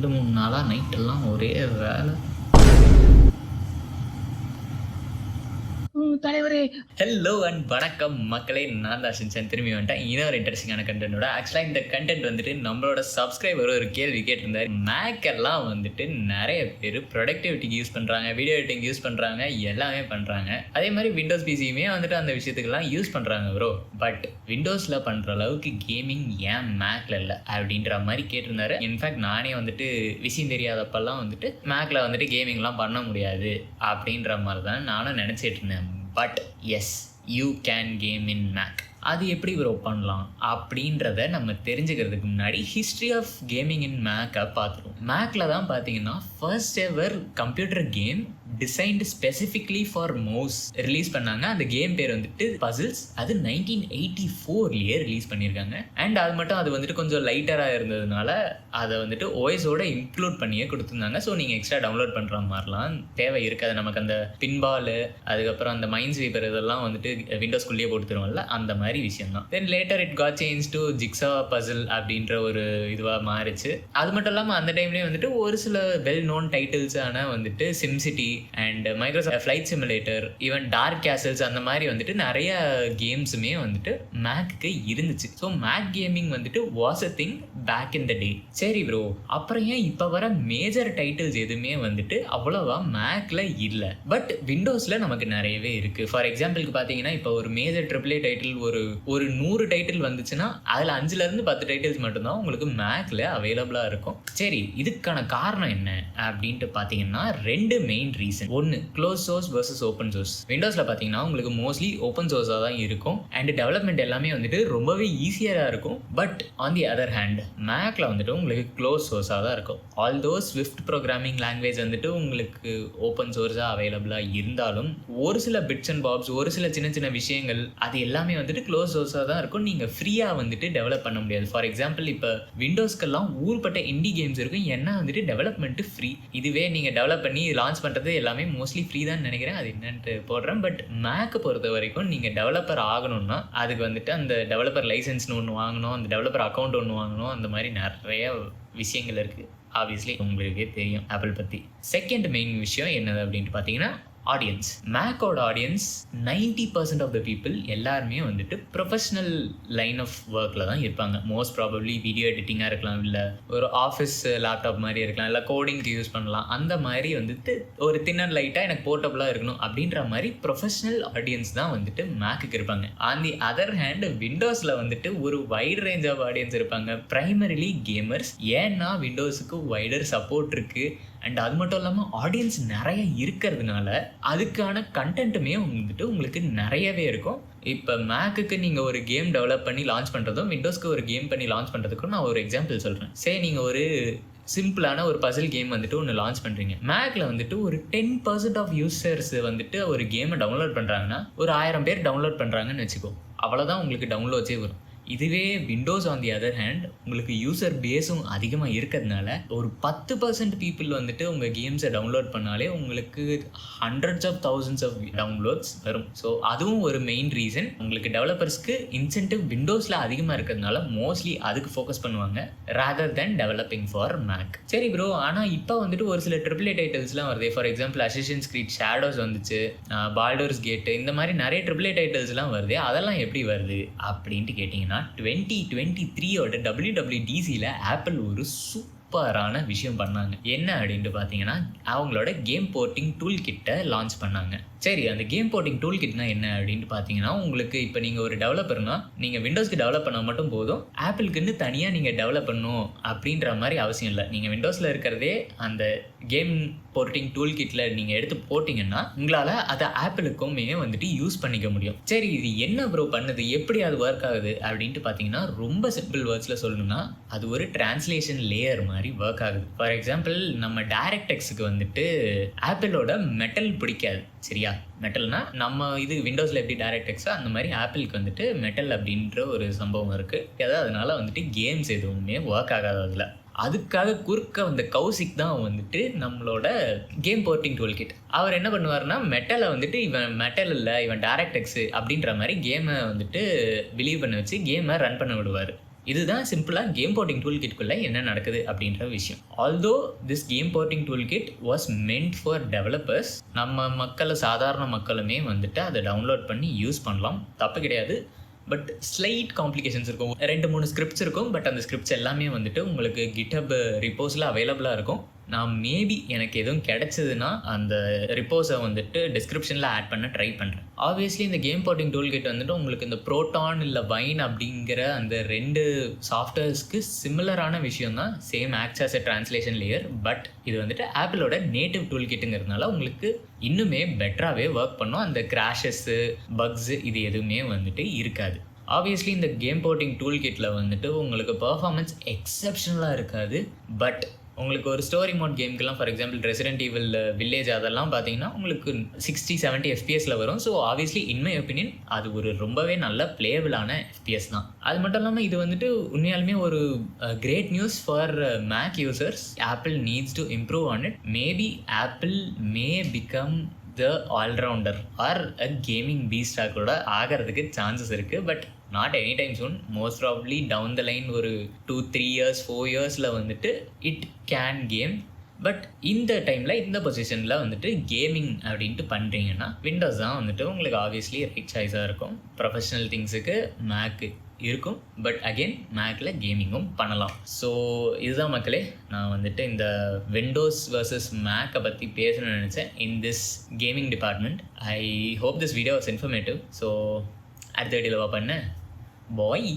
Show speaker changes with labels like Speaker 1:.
Speaker 1: 2-3 நாளாக நைட்டெல்லாம் ஒரே வேலை. தலைவரே ஹலோ அண்ட் வணக்கம் மக்களே, நான் தான் ஷின்சான் திரும்பி வந்துட்டேன் இன்னொரு இன்ட்ரெஸ்டிங்கான கண்டென்ட்டோட. ஆக்சுவலாக இந்த கண்டென்ட் வந்துட்டு நம்மளோட சப்ஸ்கிரைபர் ஒரு கேள்வி கேட்டிருந்தார். மேக்கெல்லாம் வந்துட்டு நிறைய பேர் ப்ரொடக்டிவிட்டிக்கு யூஸ் பண்ணுறாங்க, வீடியோ எடிட்டிங் யூஸ் பண்ணுறாங்க, எல்லாமே பண்ணுறாங்க. அதே மாதிரி விண்டோஸ் பிசியுமே வந்துட்டு அந்த விஷயத்துக்கெல்லாம் யூஸ் பண்ணுறாங்க ப்ரோ. பட் விண்டோஸில் பண்ணுற அளவுக்கு கேமிங் ஏன் மேக்கில் இல்லை அப்படின்ற மாதிரி கேட்டிருந்தாரு. இன்ஃபேக்ட் நானே வந்துட்டு விஷயம் தெரியாதப்பெல்லாம் வந்துட்டு மேக்கில் வந்துட்டு கேமிங்லாம் பண்ண முடியாது அப்படின்ற மாதிரி தான் நானும் நினச்சிட்டு இருந்தேன். But yes, you can game in Mac. அது எப்படி ப்ரோ பண்ணலாம் அப்படின்றத நம்ம தெரிஞ்சுக்கிறதுக்கு முன்னாடி ஹிஸ்ட்ரி ஆஃப் கேமிங் இன் மேக்கை பார்த்துருவோம். மேக்கில் தான் பார்த்தீங்கன்னா first ever computer game designed specifically for mouse release பண்ணாங்க. அந்த கேம் பேர் வந்துட்டு பசில்ஸ். அது 1984 ரிலீஸ் பண்ணியிருக்காங்க. அண்ட் அது மட்டும் அது வந்துட்டு கொஞ்சம் லைட்டராக இருந்ததுனால அதை வந்துட்டு ஓஎஸோட இன்க்ளூட் பண்ணியே கொடுத்துருந்தாங்க. ஸோ நீங்கள் எக்ஸ்ட்ரா டவுன்லோட் பண்ணுற மாதிரிலாம் தேவை இருக்காது. நமக்கு அந்த பின்பால், அதுக்கப்புறம் அந்த மைண்ட் ஸ்வீப்பர் இதெல்லாம் வந்துட்டு விண்டோஸ்குள்ளேயே போட்டுருவோம்ல, அந்த மாதிரி விஷயம் தான். Then later it got change to jigsaw puzzle அப்படின்ற ஒரு இதுவாக மாறிச்சு. அது மட்டும் இல்லாமல் அந்த டைம்லேயே வந்துட்டு ஒரு சில வெல் நோன் டைட்டில்ஸான வந்துட்டு SimCity and Microsoft Flight Simulator, even Dark Castles, அந்த மாதிரி வந்துட்டு நிறைய கேம்ஸுமே வந்துட்டு மேக்கு இருந்துச்சு. ஸோ மேக் கேமிங் வந்துட்டு was a thing back in the day. சரி ப்ரோ, அப்புறம் ஏன் இப்போ வர மேஜர் டைட்டில்ஸ் எதுவுமே வந்துட்டு அவ்வளோவா மேக்கில் இல்லை, பட் விண்டோஸில் நமக்கு நிறையவே இருக்குது. ஃபார் எக்ஸாம்பிளுக்கு பார்த்தீங்கன்னா இப்போ ஒரு மேஜர் AAA டைட்டில் ஒரு 100 டைட்டில் வந்துச்சுன்னா அதில் 5-10 டைட்டில்ஸ் மட்டும்தான் உங்களுக்கு மேக்கில் அவைலபிளாக இருக்கும். சரி, இதுக்கான காரணம் என்ன அப்படின்ட்டு பார்த்தீங்கன்னா 2 மெயின் ரீசன். ஒன்று, close source versus open source. விண்டோஸில் பார்த்தீங்கன்னா உங்களுக்கு மோஸ்ட்லி ஓப்பன் சோர்ஸாக தான் இருக்கும் அண்ட் டெவலப்மெண்ட் எல்லாமே வந்துட்டு ரொம்பவே ஈஸியாக இருக்கும். But on the other hand மேக்கில் வந்துட்டு உங்களுக்கு க்ளோஸ் சோர்ஸாக தான் இருக்கும். ஆல்தோ ஸ்விஃப்ட் ப்ரோக்ராமிங் லாங்குவேஜ் வந்துட்டு உங்களுக்கு ஓப்பன் சோர்ஸாக அவைலபிளாக இருந்தாலும் ஒரு சில பிட்ஸ் அண்ட் பாப்ஸ், ஒரு சில சின்ன சின்ன விஷயங்கள் அது எல்லாமே வந்துட்டு க்ளோஸ் சோர்ஸாக தான் இருக்கும். நீங்கள் ஃப்ரீயாக வந்துட்டு டெவலப் பண்ண முடியாது. ஃபார் எக்ஸாம்பிள் இப்போ விண்டோஸ்க்கெல்லாம் ஊர்பட்ட இண்டி கேம்ஸ் இருக்கும், ஏன்னா வந்துட்டு டெவலப்மெண்ட்டு ஃப்ரீ. இதுவே நீங்கள் டெவலப் பண்ணி லான்ச் பண்ணுறது எல்லாமே மோஸ்ட்லி ஃப்ரீ தான் நினைக்கிறேன், அது என்னன்ட்டு போடுறேன். பட் மேக்கை பொறுத்த வரைக்கும் நீங்கள் டெவலப்பர் ஆகணும்னா அதுக்கு வந்துட்டு அந்த டெவலப்பர் லைசன்ஸ்னு ஒன்று வாங்கணும், அந்த டெவலப்பர் அக்கௌண்ட் ஒன்று வாங்கணும், அந்த மாதிரி நிறைய விஷயங்கள் இருக்குது. ஆப்வியஸ்லி உங்களுக்கே தெரியும் ஆப்பிள் பற்றி. செகண்ட் மெயின் விஷயம் என்னது அப்படின்ட்டு பார்த்தீங்கன்னா ஆடியன்ஸ். மேக்கோட ஆடியன்ஸ் 90% ஆஃப் த பீப்புள் எல்லாருமே வந்துட்டு ப்ரொஃபஷ்னல் லைன் ஆஃப் ஒர்க்கில் தான் இருப்பாங்க. மோஸ்ட் ப்ராபப்ளி வீடியோ எடிட்டிங்காக இருக்கலாம், இல்லை ஒரு ஆஃபீஸ் லேப்டாப் மாதிரி இருக்கலாம், இல்லை கோடிங்க்கு யூஸ் பண்ணலாம். அந்த மாதிரி வந்துட்டு ஒரு தின் அண்ட் லைட்டாக எனக்கு போர்ட்டபுளாக இருக்கணும் அப்படின்ற மாதிரி ப்ரொஃபஷ்னல் ஆடியன்ஸ் தான் வந்துட்டு மேக்குக்கு இருப்பாங்க. ஆன் தி அதர் ஹேண்ட் விண்டோஸில் வந்துட்டு ஒரு வைட் ரேஞ்ச் ஆஃப் ஆடியன்ஸ் இருப்பாங்க, ப்ரைமரிலி கேமர்ஸ். ஏன்னா விண்டோஸுக்கு வைடர் சப்போர்ட் இருக்குது அண்ட் அது மட்டும் இல்லாமல் ஆடியன்ஸ் நிறைய இருக்கிறதுனால அதுக்கான கண்டென்ட்டுமே வந்துட்டு உங்களுக்கு நிறையவே இருக்கும். இப்போ மேக்குக்கு நீங்கள் ஒரு கேம் டெவலப் பண்ணி லான்ச் பண்ணுறதும் விண்டோஸ்க்கு ஒரு கேம் பண்ணி லான்ச் பண்ணுறதுக்கும் நான் ஒரு எக்ஸாம்பிள் சொல்கிறேன். சரி, நீங்கள் ஒரு சிம்பிளான ஒரு பசில் கேம் வந்துட்டு ஒன்று லான்ச் பண்ணுறீங்க. மேக்கில் வந்துட்டு ஒரு 10% ஆஃப் யூசர்ஸ் வந்துட்டு ஒரு கேமை டவுன்லோட் பண்ணுறாங்கன்னா ஒரு 1000 பேர் டவுன்லோட் பண்ணுறாங்கன்னு வச்சுக்கோ, அவ்வளோதான் உங்களுக்கு டவுன்லோட்ஸே வரும். இதுவே Windows on the other hand உங்களுக்கு யூசர் பேஸும் அதிகமாக இருக்கிறதுனால ஒரு 10% பீப்புள் வந்துட்டு உங்கள் கேம்ஸை டவுன்லோட் பண்ணாலே உங்களுக்கு hundreds of thousands of downloads வரும். ஸோ அதுவும் ஒரு மெயின் ரீசன். உங்களுக்கு டெவலப்பர்ஸ்க்கு இன்சென்டிவ் விண்டோஸில் அதிகமாக இருக்கிறதுனால மோஸ்ட்லி அதுக்கு ஃபோக்கஸ் பண்ணுவாங்க rather than developing for Mac. சரி ப்ரோ, ஆனால் இப்போ வந்துட்டு ஒரு சில AAA டைட்டில்ஸ்லாம் வருது. For example Assassin's Creed Shadows வந்துச்சு, பால்டர்ஸ் கேட்டு, இந்த மாதிரி நிறைய AAA டைட்டில்ஸ்லாம் வருது. அதெல்லாம் எப்படி வருது அப்படின்ட்டு கேட்டிங்கன்னா 2023 WWDCல ஆப்பிள் ஒரு சூப்பரான விஷயம் பண்ணாங்க. என்ன அப்படின்ட்டு பார்த்தீங்கன்னா அவங்களோட கேம் போர்ட்டிங் டூல் கிட்ட லான்ச் பண்ணாங்க. சரி, அந்த கேம் போர்ட்டிங் டூல் கிட்னா என்ன அப்படின்ட்டு பார்த்தீங்கன்னா உங்களுக்கு இப்போ நீங்கள் ஒரு டெவலப்பர்னா நீங்கள் விண்டோஸ்க்கு டெவலப் பண்ணால் மட்டும் போதும், ஆப்பிளுக்குன்னு தனியாக நீங்கள் டெவலப் பண்ணணும் அப்படின்ற மாதிரி அவசியம் இல்லை. நீங்கள் விண்டோஸில் இருக்கிறதே அந்த கேம் போர்ட்டிங் டூல் கிட்டில் நீங்கள் எடுத்து போட்டிங்கன்னா உங்களால் அதை ஆப்பிளுக்குமே வந்துட்டு யூஸ் பண்ணிக்க முடியும். சரி, இது என்ன ப்ரோ பண்ணுது, எப்படி அது ஒர்க் ஆகுது அப்படின்ட்டு பார்த்தீங்கன்னா ரொம்ப சிம்பிள் வேர்ட்ஸில் சொல்லணும்னா அது ஒரு டிரான்ஸ்லேஷன் லேயர் மாதிரி ஒர்க் ஆகுது. ஃபார் எக்ஸாம்பிள் நம்ம டைரக்டெக்ஸுக்கு வந்துட்டு ஆப்பிளோட மெட்டல் பிடிக்காது, சரியா? மெட்டல்னா நம்ம இது விண்டோஸில் எப்படி டைரக்டெக்ஸோ அந்த மாதிரி ஆப்பிளுக்கு வந்துட்டு மெட்டல் அப்படின்ற ஒரு சம்பவம் இருக்குது. அதனால வந்துட்டு கேம்ஸ் எதுவுமே ஒர்க் ஆகாது அதில். அதுக்காக குறுக்க வந்த கௌசிக் தான் வந்துட்டு நம்மளோட கேம் போர்ட்டிங் டூல் கிட். அவர் என்ன பண்ணுவார்னா மெட்டலை வந்துட்டு இவன் மெட்டல் இல்லை இவன் டைரக்டெக்ஸு அப்படின்ற மாதிரி கேமை வந்துட்டு பிலீவ் பண்ண வச்சு கேமை ரன் பண்ண விடுவார். இதுதான் சிம்பிளாக கேம் போர்ட்டிங் டூல் கிட்குள்ளே என்ன நடக்குது அப்படின்ற விஷயம். Although this game porting tool kid was meant for developers, நம்ம சாதாரண மக்களுமே வந்துட்டு அதை டவுன்லோட் பண்ணி யூஸ் பண்ணலாம், தப்பு கிடையாது. பட் ஸ்லைட் காம்ப்ளிகேஷன்ஸ் இருக்கும். 2-3 ஸ்கிரிப்ட்ஸ் இருக்கும். பட் அந்த ஸ்கிரிப்ட்ஸ் எல்லாமே வந்துட்டு உங்களுக்கு கிட்டப் ரிப்போஸில் அவைலபிளாக இருக்கும். நான் மேபி எனக்கு எதுவும் கிடைச்சதுன்னா அந்த ரிப்போஸை வந்துட்டு டிஸ்கிரிப்ஷனில் ஆட் பண்ண ட்ரை பண்ணுறேன். ஆப்வியஸ்லி இந்த கேம் போர்ட்டிங் டூல் கிட் வந்துட்டு உங்களுக்கு இந்த ப்ரோட்டான் இல்லை வைன் அப்படிங்கிற அந்த 2 சாஃப்ட்வேர்ஸ்க்கு சிமிலரான விஷயம் தான், same acts as a translation layer. But இது வந்துட்டு ஆப்பிளோட நேட்டிவ் டூல் கிட்டுங்கிறதுனால உங்களுக்கு இன்னுமே பெட்டராகவே ஒர்க் பண்ணும். அந்த கிராஷஸ்ஸு, பக்ஸு இது எதுவுமே வந்துட்டு இருக்காது. ஆப்வியஸ்லி இந்த கேம் போர்ட்டிங் டூல் கிட்டில் வந்துட்டு உங்களுக்கு பர்ஃபார்மன்ஸ் எக்ஸப்ஷனலாக இருக்காது. பட் உங்களுக்கு ஒரு ஸ்டோரி மோட் கேமுக்கெல்லாம், for example Resident Evil Village அதெல்லாம் பார்த்தீங்கன்னா உங்களுக்கு 60-70 எஃப்பிஎஸில் வரும். So obviously in my opinion அது ஒரு ரொம்பவே நல்ல பிளேபிளான எஃப்பிஎஸ் தான். அது மட்டும் இல்லாமல் இது வந்துட்டு உண்மையாலுமே ஒரு great news for Mac users. Apple needs to improve on it. Maybe Apple may become the allrounder or a gaming பீஸ்டாக கூட ஆகிறதுக்கு சான்சஸ் இருக்குது. But not any time soon. Most probably down the line ஒரு 2-3 years 4 yearsல வந்துட்டு it can game. But இந்த டைமில் இந்த பொசிஷனில் வந்துட்டு கேமிங் அப்படின்ட்டு பண்ணுறீங்கன்னா விண்டோஸ் தான் வந்துட்டு உங்களுக்கு ஆப்வியஸ்லி ரைட் சாய்ஸாக இருக்கும். ப்ரொஃபஷ்னல் திங்ஸுக்கு மேக்கு இருக்கும். பட் அகெயின் மேக்கில் கேமிங்கும் பண்ணலாம். ஸோ இதுதான் மக்களே, நான் வந்துட்டு இந்த விண்டோஸ் வர்சஸ் மேக்கை பற்றி பேசணும்னு நினச்சேன் in this gaming department. I hope this video was informative. So அடுத்த வீடியோவில் பண்ணேன் பாய்.